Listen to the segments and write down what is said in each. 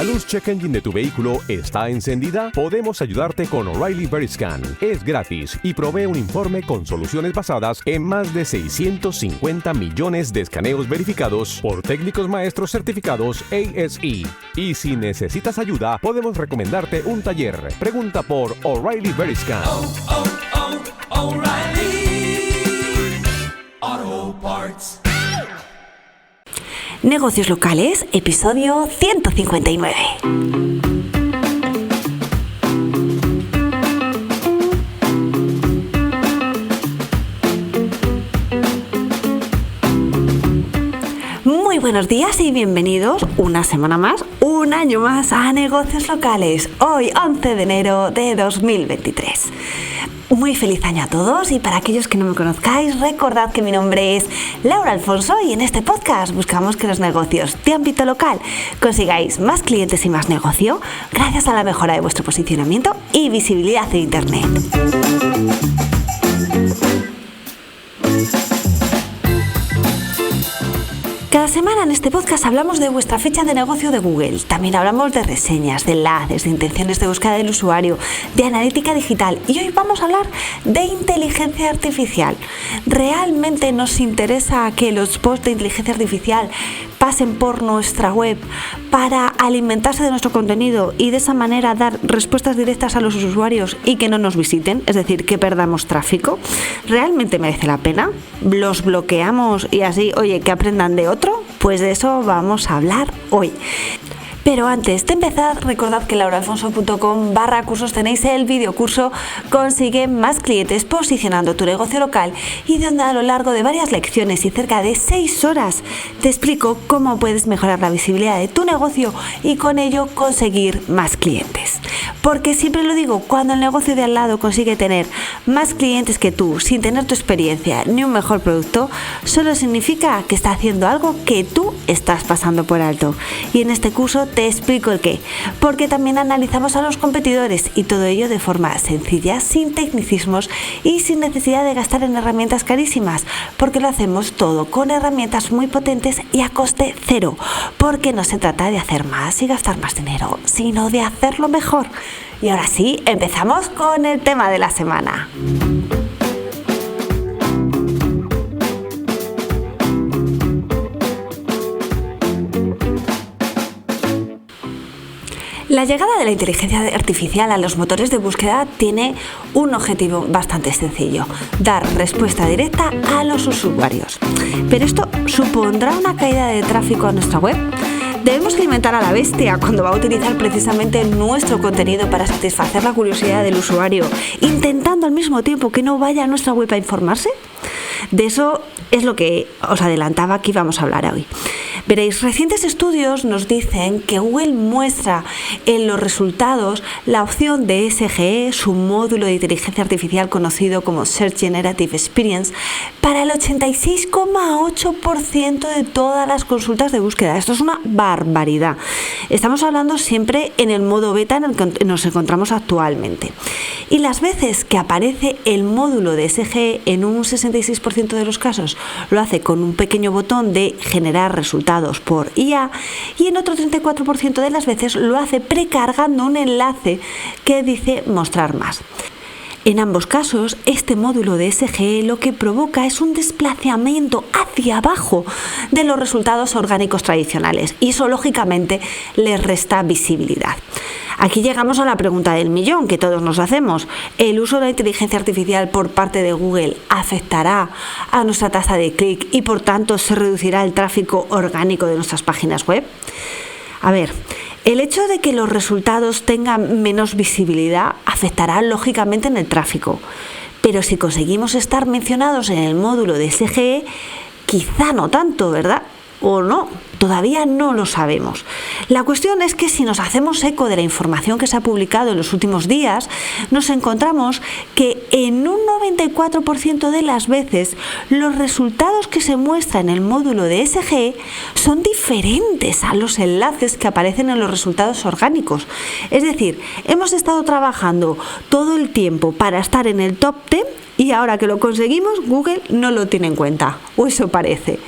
luz check engine de tu vehículo está encendida? Podemos ayudarte con O'Reilly Veriscan. Es gratis y provee un informe con soluciones basadas en más de 650 millones de escaneos verificados por técnicos maestros certificados ASE. Y si necesitas ayuda, podemos recomendarte un taller. Pregunta por O'Reilly Veriscan. O'Reilly Auto Parts. Negocios locales, episodio 159. Muy buenos días y bienvenidos una semana más, un año más a Negocios Locales. Hoy 11 de enero de 2023. Muy feliz año a todos y para aquellos que no me conozcáis, recordad que mi nombre es Laura Alfonso y en este podcast buscamos que los negocios de ámbito local consigáis más clientes y más negocio gracias a la mejora de vuestro posicionamiento y visibilidad en Internet. Cada semana en este podcast hablamos de vuestra ficha de negocio de Google. También hablamos de reseñas, de enlaces, de intenciones de búsqueda del usuario, de analítica digital. Y hoy vamos a hablar de inteligencia artificial. ¿Realmente nos interesa que los posts de inteligencia artificial pasen por nuestra web para alimentarse de nuestro contenido y de esa manera dar respuestas directas a los usuarios y que no nos visiten? Es decir, que perdamos tráfico. ¿Realmente merece la pena? ¿Los bloqueamos y así, oye, que aprendan de otro? Pues de eso vamos a hablar hoy. Pero antes de empezar, recordad que en lauraalfonso.com/cursos tenéis el videocurso Consigue más clientes posicionando tu negocio local, y donde a lo largo de varias lecciones y cerca de 6 horas te explico cómo puedes mejorar la visibilidad de tu negocio y con ello conseguir más clientes. Porque siempre lo digo, cuando el negocio de al lado consigue tener más clientes que tú sin tener tu experiencia ni un mejor producto, solo significa que está haciendo algo que tú estás pasando por alto. Y en este curso te explico el qué, porque también analizamos a los competidores y todo ello de forma sencilla, sin tecnicismos y sin necesidad de gastar en herramientas carísimas, porque lo hacemos todo con herramientas muy potentes y a coste cero, porque no se trata de hacer más y gastar más dinero, sino de hacerlo mejor. Y ahora sí, empezamos con el tema de la semana. La llegada de la inteligencia artificial a los motores de búsqueda tiene un objetivo bastante sencillo: dar respuesta directa a los usuarios. ¿Pero esto supondrá una caída de tráfico a nuestra web? ¿Debemos alimentar a la bestia cuando va a utilizar precisamente nuestro contenido para satisfacer la curiosidad del usuario, intentando al mismo tiempo que no vaya a nuestra web a informarse? De eso es lo que os adelantaba que íbamos a hablar hoy. Veréis, recientes estudios nos dicen que Google muestra en los resultados la opción de SGE, su módulo de inteligencia artificial conocido como Search Generative Experience, para el 86,8% de todas las consultas de búsqueda. Esto es una barbaridad. Estamos hablando siempre en el modo beta en el que nos encontramos actualmente. Y las veces que aparece el módulo de SGE, en un 66% de los casos lo hace con un pequeño botón de generar resultados por IA, y en otro 34% de las veces lo hace precargando un enlace que dice mostrar más. En ambos casos, este módulo de SGE lo que provoca es un desplazamiento hacia abajo de los resultados orgánicos tradicionales, y eso lógicamente les resta visibilidad. Aquí llegamos a la pregunta del millón que todos nos hacemos: ¿el uso de la inteligencia artificial por parte de Google afectará a nuestra tasa de clic y por tanto se reducirá el tráfico orgánico de nuestras páginas web? A ver, el hecho de que los resultados tengan menos visibilidad afectará lógicamente en el tráfico, pero si conseguimos estar mencionados en el módulo de SGE, quizá no tanto, ¿verdad? ¿O no? Todavía no lo sabemos. La cuestión es que si nos hacemos eco de la información que se ha publicado en los últimos días, nos encontramos que en un 94% de las veces los resultados que se muestran en el módulo de SGE son diferentes a los enlaces que aparecen en los resultados orgánicos. Es decir, hemos estado trabajando todo el tiempo para estar en el top 10 Y ahora que lo conseguimos, Google no lo tiene en cuenta, o eso parece.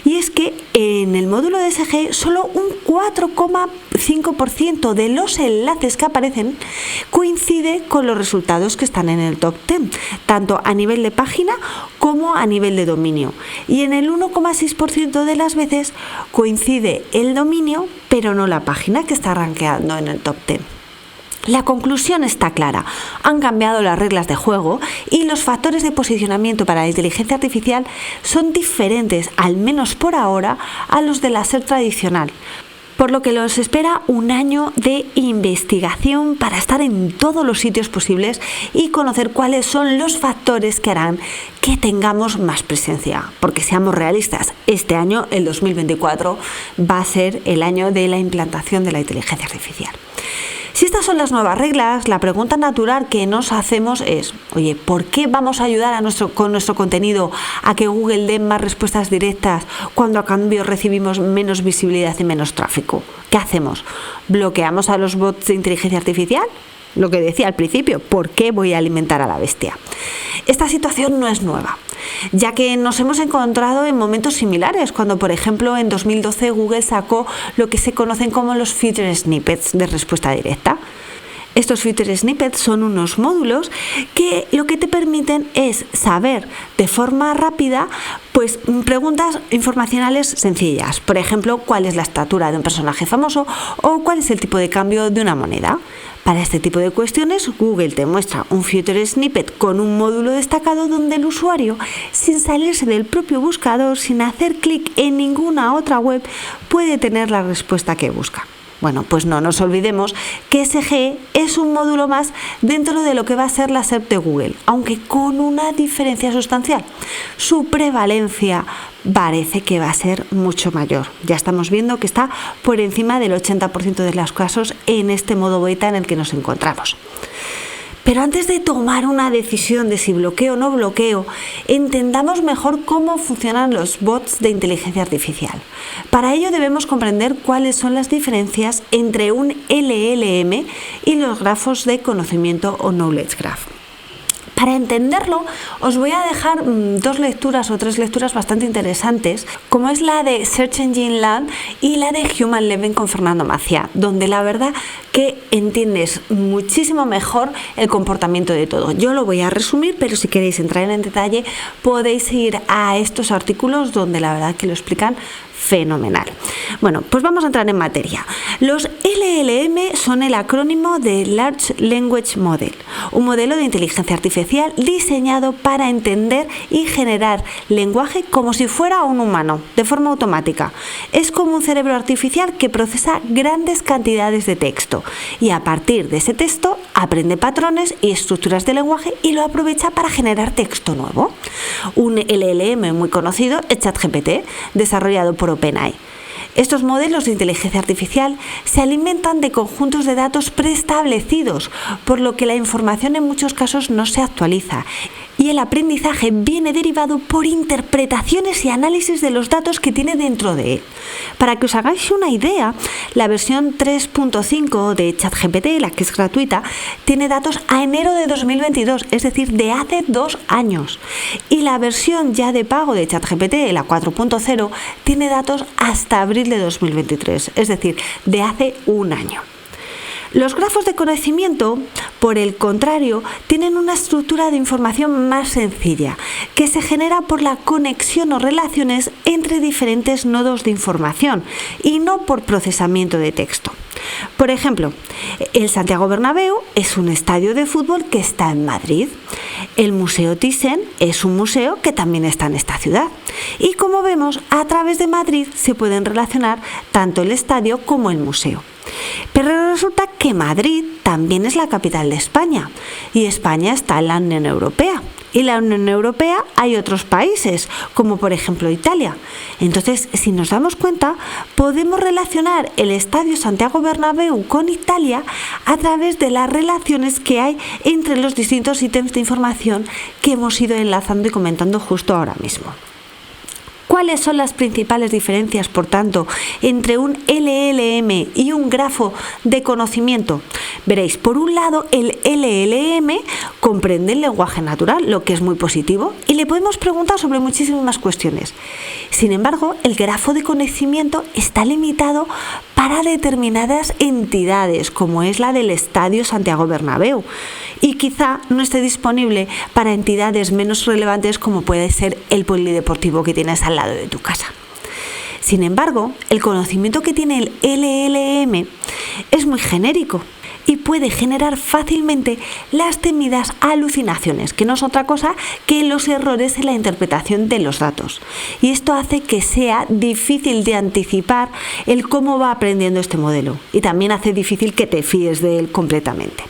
Y es que en el módulo de SG solo un 4,5% de los enlaces que aparecen coincide con los resultados que están en el top 10, tanto a nivel de página como a nivel de dominio. Y en el 1,6% de las veces coincide el dominio, pero no la página que está rankeando en el top 10. La conclusión está clara. Han cambiado las reglas de juego y los factores de posicionamiento para la inteligencia artificial son diferentes, al menos por ahora, a los de la SERP tradicional. Por lo que los espera un año de investigación para estar en todos los sitios posibles y conocer cuáles son los factores que harán que tengamos más presencia. Porque seamos realistas, este año, el 2024, va a ser el año de la implantación de la inteligencia artificial. Si estas son las nuevas reglas, la pregunta natural que nos hacemos es, oye, ¿por qué vamos a ayudar con nuestro contenido a que Google dé más respuestas directas cuando a cambio recibimos menos visibilidad y menos tráfico? ¿Qué hacemos? ¿Bloqueamos a los bots de inteligencia artificial? Lo que decía al principio, ¿por qué voy a alimentar a la bestia? Esta situación no es nueva, ya que nos hemos encontrado en momentos similares, cuando por ejemplo en 2012 Google sacó lo que se conocen como los feature snippets de respuesta directa. Estos feature snippets son unos módulos que lo que te permiten es saber de forma rápida preguntas informacionales sencillas. Por ejemplo, cuál es la estatura de un personaje famoso o cuál es el tipo de cambio de una moneda. Para este tipo de cuestiones, Google te muestra un feature snippet con un módulo destacado donde el usuario, sin salirse del propio buscador, sin hacer clic en ninguna otra web, puede tener la respuesta que busca. Bueno, pues no nos olvidemos que SG es un módulo más dentro de lo que va a ser la SERP de Google, aunque con una diferencia sustancial. Su prevalencia parece que va a ser mucho mayor. Ya estamos viendo que está por encima del 80% de los casos en este modo beta en el que nos encontramos. Pero antes de tomar una decisión de si bloqueo o no bloqueo, entendamos mejor cómo funcionan los bots de inteligencia artificial. Para ello debemos comprender cuáles son las diferencias entre un LLM y los grafos de conocimiento o Knowledge Graph. Para entenderlo, os voy a dejar dos lecturas o tres lecturas bastante interesantes, como es la de Search Engine Land y la de Human Learning con Fernando Macià, donde la verdad que entiendes muchísimo mejor el comportamiento de todo. Yo lo voy a resumir, pero si queréis entrar en detalle podéis ir a estos artículos donde la verdad que lo explican fenomenal. Bueno, pues vamos a entrar en materia. Los LLM son el acrónimo de Large Language Model, un modelo de inteligencia artificial diseñado para entender y generar lenguaje como si fuera un humano, de forma automática. Es como un cerebro artificial que procesa grandes cantidades de texto y a partir de ese texto aprende patrones y estructuras de lenguaje y lo aprovecha para generar texto nuevo. Un LLM muy conocido es ChatGPT, desarrollado por OpenAI. Estos modelos de inteligencia artificial se alimentan de conjuntos de datos preestablecidos, por lo que la información en muchos casos no se actualiza y el aprendizaje viene derivado por interpretaciones y análisis de los datos que tiene dentro de él. Para que os hagáis una idea, la versión 3.5 de ChatGPT, la que es gratuita, tiene datos a enero de 2022, es decir, de hace 2 años. Y la versión ya de pago de ChatGPT, la 4.0, tiene datos hasta abril de 2023, es decir, de hace 1 año. Los grafos de conocimiento, por el contrario, tienen una estructura de información más sencilla, que se genera por la conexión o relaciones entre diferentes nodos de información y no por procesamiento de texto. Por ejemplo, el Santiago Bernabéu es un estadio de fútbol que está en Madrid. El Museo Thyssen es un museo que también está en esta ciudad. Y como vemos, a través de Madrid se pueden relacionar tanto el estadio como el museo. Pero resulta que Madrid también es la capital de España y España está en la Unión Europea. Y en la Unión Europea hay otros países, como por ejemplo Italia. Entonces, si nos damos cuenta, podemos relacionar el Estadio Santiago Bernabéu con Italia a través de las relaciones que hay entre los distintos ítems de información que hemos ido enlazando y comentando justo ahora mismo. ¿Cuáles son las principales diferencias, por tanto, entre un LLM y un grafo de conocimiento? Veréis, por un lado, el LLM comprende el lenguaje natural, lo que es muy positivo, y le podemos preguntar sobre muchísimas cuestiones. Sin embargo, el grafo de conocimiento está limitado para determinadas entidades, como es la del Estadio Santiago Bernabéu, y quizá no esté disponible para entidades menos relevantes como puede ser el polideportivo que tienes al lado de tu casa. Sin embargo, el conocimiento que tiene el LLM es muy genérico y puede generar fácilmente las temidas alucinaciones, que no es otra cosa que los errores en la interpretación de los datos. Y esto hace que sea difícil de anticipar el cómo va aprendiendo este modelo, y también hace difícil que te fíes de él completamente.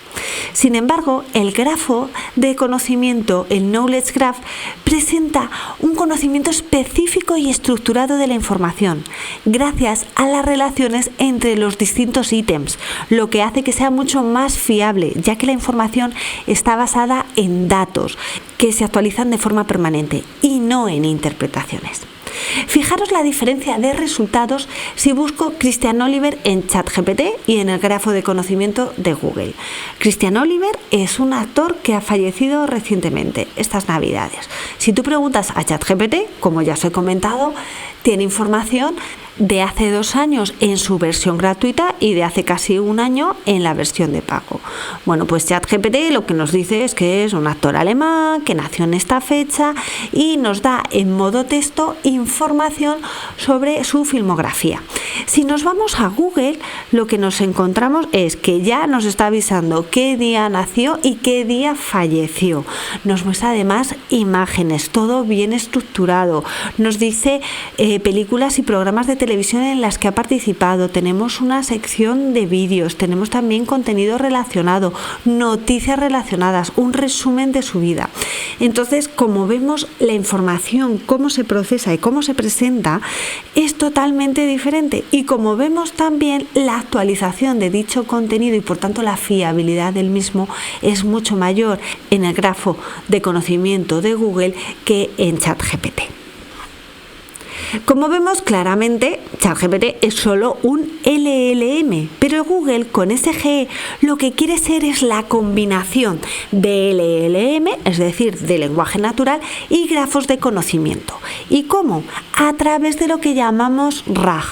Sin embargo, el grafo de conocimiento, el Knowledge Graph, presenta un conocimiento específico y estructurado de la información, gracias a las relaciones entre los distintos ítems, lo que hace que sea mucho más fiable, ya que la información está basada en datos que se actualizan de forma permanente y no en interpretaciones. Fijaros la diferencia de resultados si busco Christian Oliver en ChatGPT y en el grafo de conocimiento de Google. Christian Oliver es un actor que ha fallecido recientemente, estas Navidades. Si tú preguntas a ChatGPT, como ya os he comentado, tiene información de hace 2 años en su versión gratuita y de hace casi 1 año en la versión de pago. Bueno, pues ChatGPT lo que nos dice es que es un actor alemán, que nació en esta fecha, y nos da en modo texto información sobre su filmografía. Si nos vamos a Google, lo que nos encontramos es que ya nos está avisando qué día nació y qué día falleció. Nos muestra además imágenes, todo bien estructurado. Nos dice películas y programas de televisión en las que ha participado. Tenemos una sección de vídeos, tenemos también contenido relacionado, noticias relacionadas, un resumen de su vida. Entonces, como vemos, la información, cómo se procesa y cómo se presenta es totalmente diferente, y como vemos también, la actualización de dicho contenido y por tanto la fiabilidad del mismo es mucho mayor en el grafo de conocimiento de Google que en ChatGPT. Como vemos claramente, ChatGPT es solo un LLM, pero Google con SGE lo que quiere ser es la combinación de LLM, es decir, de lenguaje natural, y grafos de conocimiento. ¿Y cómo? A través de lo que llamamos RAG,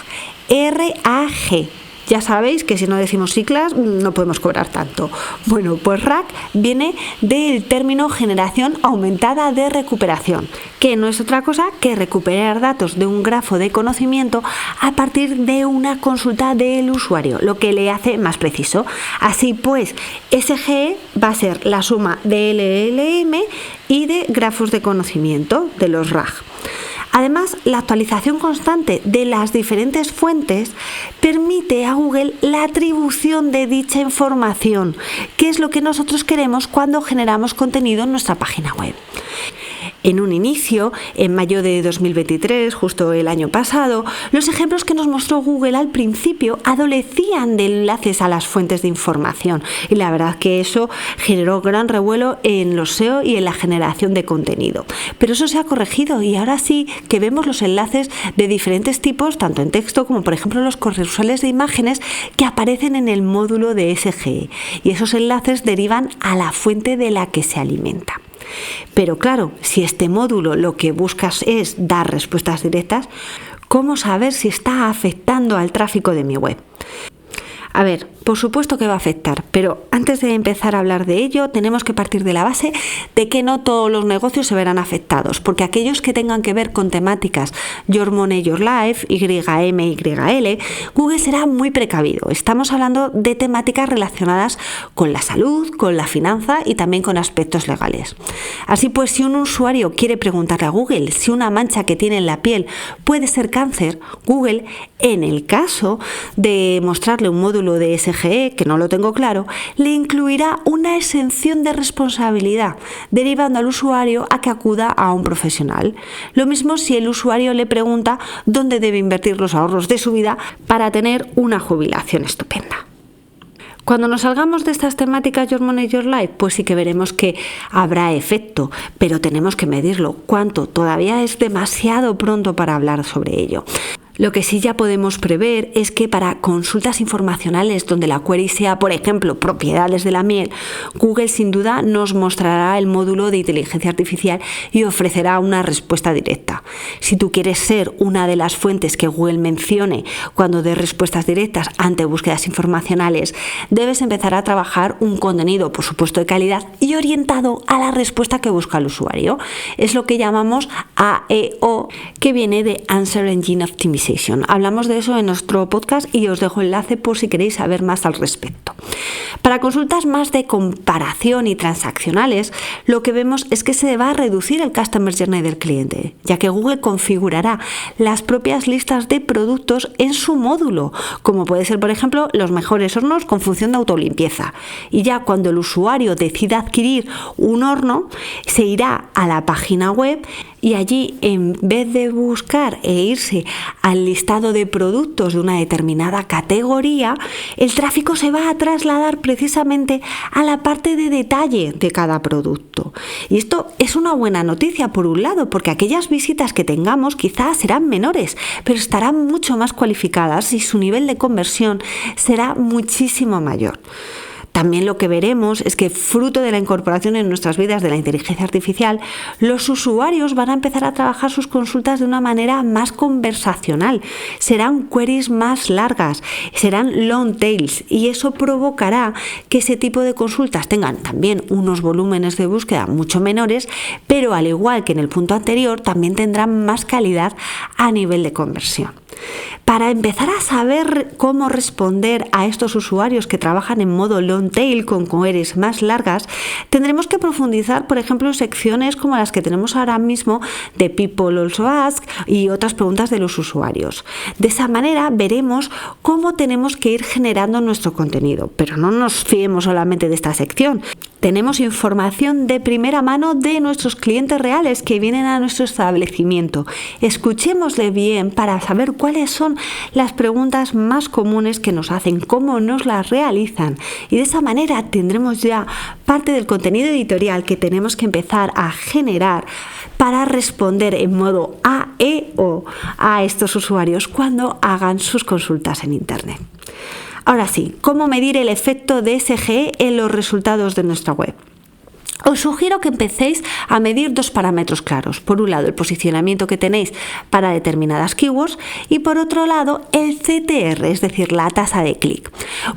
R-A-G. Ya sabéis que si no decimos siglas no podemos cobrar tanto. Bueno, pues RAG viene del término generación aumentada de recuperación, que no es otra cosa que recuperar datos de un grafo de conocimiento a partir de una consulta del usuario, lo que le hace más preciso. Así pues, SGE va a ser la suma de LLM y de grafos de conocimiento de los RAG. Además, la actualización constante de las diferentes fuentes permite a Google la atribución de dicha información, que es lo que nosotros queremos cuando generamos contenido en nuestra página web. En un inicio, en mayo de 2023, justo el año pasado, los ejemplos que nos mostró Google al principio adolecían de enlaces a las fuentes de información, y la verdad que eso generó gran revuelo en los SEO y en la generación de contenido. Pero eso se ha corregido y ahora sí que vemos los enlaces de diferentes tipos, tanto en texto como por ejemplo los correusales de imágenes que aparecen en el módulo de SGE, y esos enlaces derivan a la fuente de la que se alimenta. Pero claro, si este módulo lo que buscas es dar respuestas directas, ¿cómo saber si está afectando al tráfico de mi web? A ver, por supuesto que va a afectar, pero antes de empezar a hablar de ello, tenemos que partir de la base de que no todos los negocios se verán afectados, porque aquellos que tengan que ver con temáticas Your Money, Your Life, YMYL, Google será muy precavido. Estamos hablando de temáticas relacionadas con la salud, con la finanza y también con aspectos legales. Así pues, si un usuario quiere preguntarle a Google si una mancha que tiene en la piel puede ser cáncer, Google, en el caso de mostrarle un módulo de SGE, que no lo tengo claro, le incluirá una exención de responsabilidad, derivando al usuario a que acuda a un profesional. Lo mismo si el usuario le pregunta dónde debe invertir los ahorros de su vida para tener una jubilación estupenda. Cuando nos salgamos de estas temáticas Your Money, Your Life, pues sí que veremos que habrá efecto, pero tenemos que medirlo. ¿Cuánto? Todavía es demasiado pronto para hablar sobre ello. Lo que sí ya podemos prever es que para consultas informacionales donde la query sea, por ejemplo, propiedades de la miel, Google sin duda nos mostrará el módulo de inteligencia artificial y ofrecerá una respuesta directa. Si tú quieres ser una de las fuentes que Google mencione cuando dé respuestas directas ante búsquedas informacionales, debes empezar a trabajar un contenido, por supuesto, de calidad y orientado a la respuesta que busca el usuario. Es lo que llamamos AEO, que viene de Answer Engine Optimization. Hablamos de eso en nuestro podcast y os dejo el enlace por si queréis saber más al respecto. Para consultas más de comparación y transaccionales, lo que vemos es que se va a reducir el Customer Journey del cliente, ya que Google configurará las propias listas de productos en su módulo, como puede ser, por ejemplo, los mejores hornos con función de autolimpieza. Y ya cuando el usuario decida adquirir un horno, se irá a la página web y allí, en vez de buscar e irse al listado de productos de una determinada categoría, el tráfico se va a trasladar precisamente a la parte de detalle de cada producto. Y esto es una buena noticia por un lado, porque aquellas visitas que tengamos quizás serán menores, pero estarán mucho más cualificadas y su nivel de conversión será muchísimo mayor. También lo que veremos es que, fruto de la incorporación en nuestras vidas de la inteligencia artificial, los usuarios van a empezar a trabajar sus consultas de una manera más conversacional. Serán queries más largas, serán long tails, y eso provocará que ese tipo de consultas tengan también unos volúmenes de búsqueda mucho menores, pero al igual que en el punto anterior, también tendrán más calidad a nivel de conversión. Para empezar a saber cómo responder a estos usuarios que trabajan en modo long tail con queries más largas, tendremos que profundizar, por ejemplo, en secciones como las que tenemos ahora mismo de People Also Ask y otras preguntas de los usuarios. De esa manera veremos cómo tenemos que ir generando nuestro contenido, pero no nos fiemos solamente de esta sección. Tenemos información de primera mano de nuestros clientes reales que vienen a nuestro establecimiento. Escuchémosle bien para saber cuáles son las preguntas más comunes que nos hacen, cómo nos las realizan, y de esa manera tendremos ya parte del contenido editorial que tenemos que empezar a generar para responder en modo AEO a estos usuarios cuando hagan sus consultas en Internet. Ahora sí, ¿cómo medir el efecto de SGE en los resultados de nuestra web? Os sugiero que empecéis a medir dos parámetros claros. Por un lado, el posicionamiento que tenéis para determinadas keywords y por otro lado, el CTR, es decir, la tasa de clic.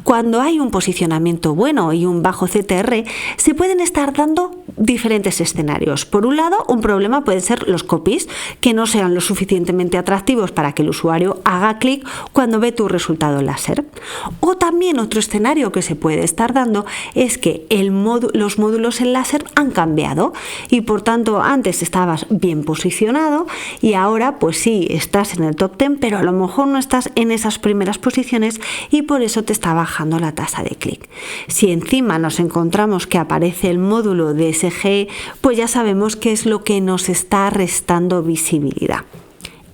Cuando hay un posicionamiento bueno y un bajo CTR, se pueden estar dando diferentes escenarios. Por un lado, un problema pueden ser los copies, que no sean lo suficientemente atractivos para que el usuario haga clic cuando ve tu resultado en la SERP. O también otro escenario que se puede estar dando es que los módulos en la SERP han cambiado y por tanto antes estabas bien posicionado y ahora pues sí estás en el top 10, pero a lo mejor no estás en esas primeras posiciones y por eso te está bajando la tasa de clic. Si encima nos encontramos que aparece el módulo de SGE, pues ya sabemos qué es lo que nos está restando visibilidad.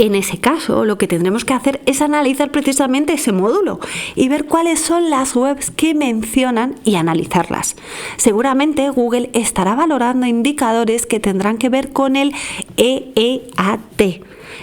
En ese caso, lo que tendremos que hacer es analizar precisamente ese módulo y ver cuáles son las webs que mencionan y analizarlas. Seguramente Google estará valorando indicadores que tendrán que ver con el EEAT,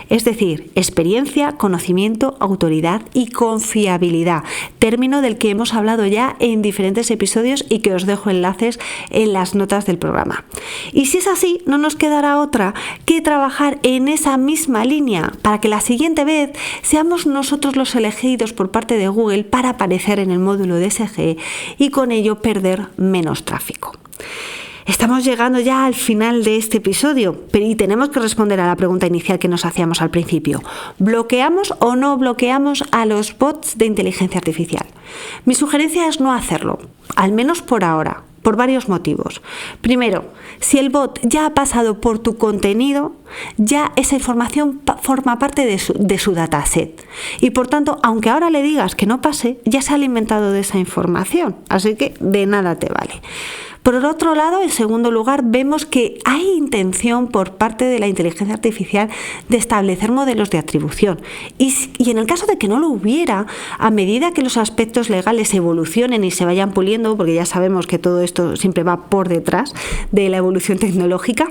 es decir, experiencia, conocimiento, autoridad y confiabilidad, término del que hemos hablado ya en diferentes episodios y que os dejo enlaces en las notas del programa. Y si es así, no nos quedará otra que trabajar en esa misma línea para que la siguiente vez seamos nosotros los elegidos por parte de Google para aparecer en el módulo de SGE y con ello perder menos tráfico. Estamos llegando ya al final de este episodio, pero y tenemos que responder a la pregunta inicial que nos hacíamos al principio. ¿Bloqueamos o no bloqueamos a los bots de inteligencia artificial? Mi sugerencia es no hacerlo, al menos por ahora, por varios motivos. Primero, si el bot ya ha pasado por tu contenido, ya esa información forma parte de su dataset. Y por tanto, aunque ahora le digas que no pase, ya se ha alimentado de esa información, así que de nada te vale. Por otro lado, en segundo lugar, vemos que hay intención por parte de la inteligencia artificial de establecer modelos de atribución. Y en el caso de que no lo hubiera, a medida que los aspectos legales evolucionen y se vayan puliendo, porque ya sabemos que todo esto siempre va por detrás de la evolución tecnológica,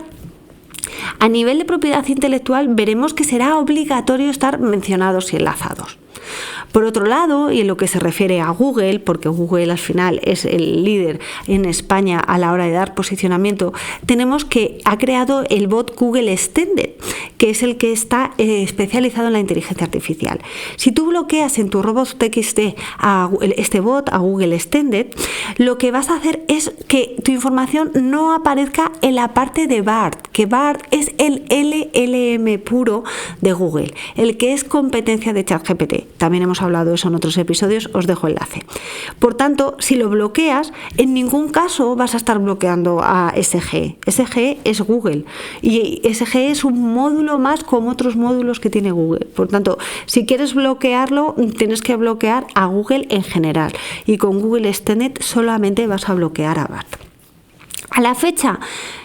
a nivel de propiedad intelectual veremos que será obligatorio estar mencionados y enlazados. Por otro lado, y en lo que se refiere a Google, porque Google al final es el líder en España a la hora de dar posicionamiento, tenemos que ha creado el bot Google Extended, que es el que está especializado en la inteligencia artificial. Si tú bloqueas en tu robots.txt a este bot, a Google Extended, lo que vas a hacer es que tu información no aparezca en la parte de BART, que BART es el LLM puro de Google, el que es competencia de ChatGPT. También hemos hablado de eso en otros episodios, os dejo enlace. Por tanto, si lo bloqueas, en ningún caso vas a estar bloqueando a SG. SG es Google y SG es un módulo más como otros módulos que tiene Google. Por tanto, si quieres bloquearlo, tienes que bloquear a Google en general y con Google Extended solamente vas a bloquear a BART. A la fecha,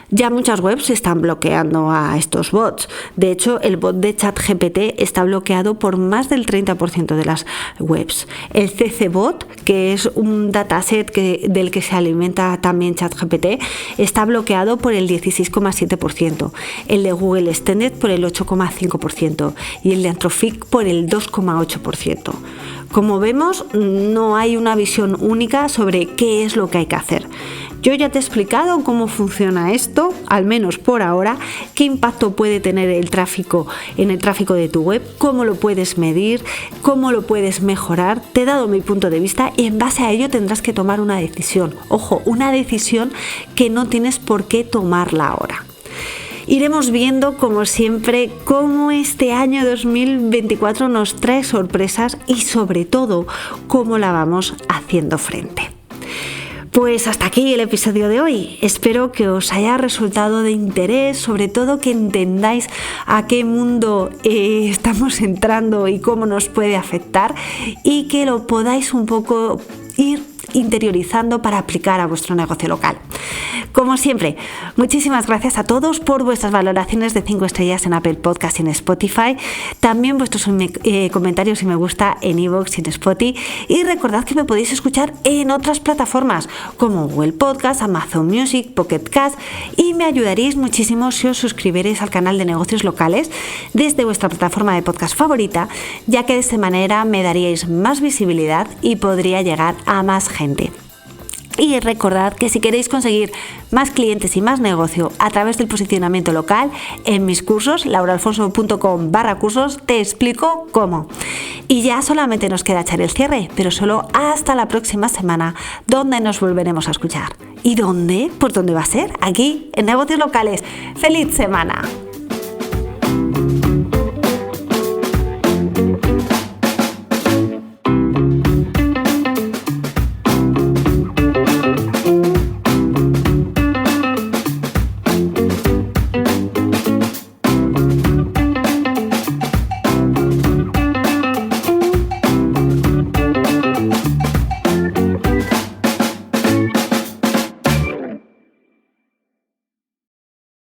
ya muchas webs están bloqueando a estos bots. De hecho, el bot de ChatGPT está bloqueado por más del 30% de las webs. El CCBot, que es un dataset del que se alimenta también ChatGPT, está bloqueado por el 16,7%. El de Google Extended por el 8,5% y el de Anthropic por el 2,8%. Como vemos, no hay una visión única sobre qué es lo que hay que hacer. Yo ya te he explicado cómo funciona esto, al menos por ahora, qué impacto puede tener el tráfico en el tráfico de tu web, cómo lo puedes medir, cómo lo puedes mejorar. Te he dado mi punto de vista y en base a ello tendrás que tomar una decisión. Ojo, una decisión que no tienes por qué tomarla ahora. Iremos viendo, como siempre, cómo este año 2024 nos trae sorpresas y sobre todo cómo la vamos haciendo frente. Pues hasta aquí el episodio de hoy. Espero que os haya resultado de interés, sobre todo que entendáis a qué mundo estamos entrando y cómo nos puede afectar y que lo podáis un poco ir interiorizando para aplicar a vuestro negocio local. Como siempre, muchísimas gracias a todos por vuestras valoraciones de 5 estrellas en Apple Podcast y en Spotify, también vuestros comentarios y me gusta en iVoox y en Spotify, y recordad que me podéis escuchar en otras plataformas como Google Podcast, Amazon Music, Pocket Cast, y me ayudaréis muchísimo si os suscribiréis al canal de negocios locales desde vuestra plataforma de podcast favorita, ya que de esta manera me daríais más visibilidad y podría llegar a más gente. Y recordad que si queréis conseguir más clientes y más negocio a través del posicionamiento local, en mis cursos, lauraalfonso.com/cursos, te explico cómo. Y ya solamente nos queda echar el cierre, pero solo hasta la próxima semana, donde nos volveremos a escuchar. ¿Y dónde? ¿Por dónde va a ser? Aquí, en Negocios Locales. ¡Feliz semana!